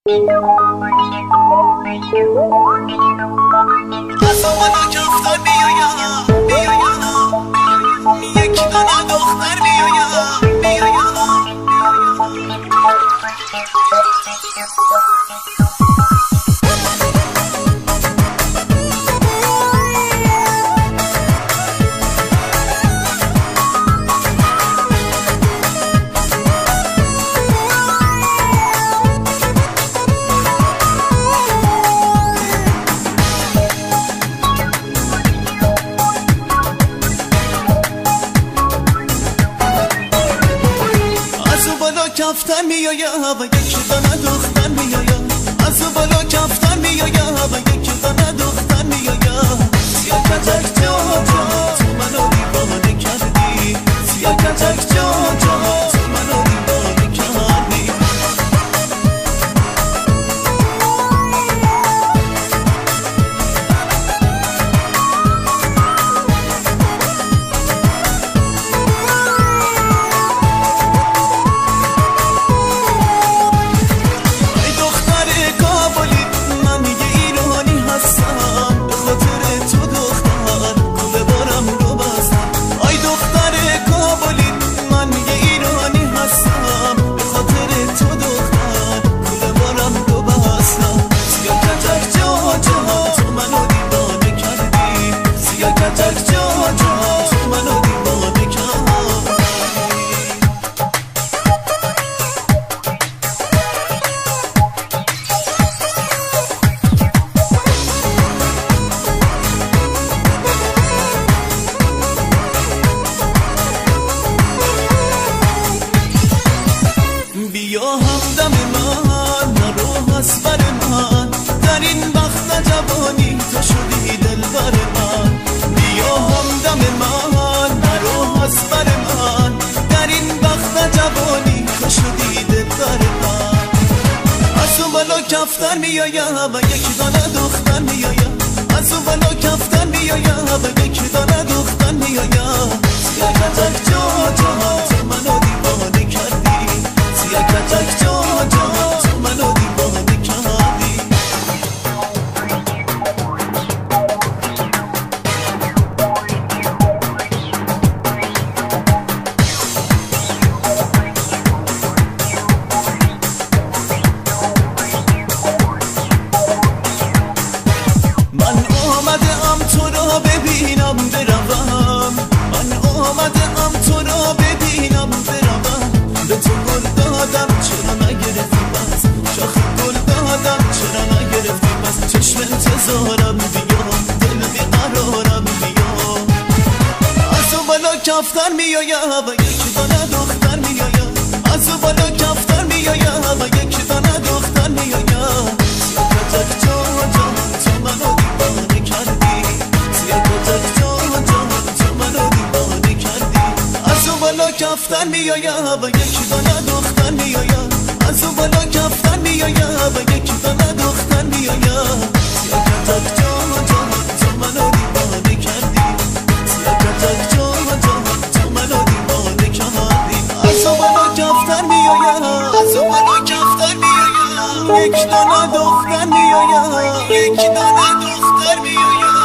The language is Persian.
از اومد کفتر بیایم یک دانه دختر بیایم کفتر میایم و یک دانه دختر میایم از او بالا کفتر میایم و یک دانه دختر میایم سیاه کتک جا تو منو دیوانه کردی سیاه کتک جا تو منو دیوانه کردی بیا همدم من نرو از بر من در این وقت جوانی تو شدی دلبر من بیا همدم من نرو از بر من در این وقت جوانی تو شدی دلبر من از اون بالا کفتر میایم و یک دانه دختر میایم از اون بالا کفتر میایم و یک دانه دختر میایم سیاه کتک جا تو منو دیوانه کردی سیاه کتک جا تو منو دیوانه کردی من آمدم تو را ببینم بروم من آمدم تو را ببینم بروم به تو گل دادم چرا نگرفتی بس شاخ گل دادم چرا نگرفتی بس چشم انتظارم بیا دل بیقرارم بیا از اون بالا کفتر میایم و یک دانه دختر میایم از اون بالا کفتر میایم و یک دانه دختر میایم سیاه کتک جا تو منو دیوانه کردی سیاه کتک جا تو منو دیوانه کردی از اون بالا کفتر میایم و یک دانه دختر میایم از اون بالا کفتر میایم و یک دانه دختر میایم سیاه کتک جا تو منو دیوانه کردی سیاه کتک جا تو منو دیوانه کردی از اون بالا کفتر میایم از اون بالا کفتر میایم یک دانه دختر میایم یک دانه دختر میایم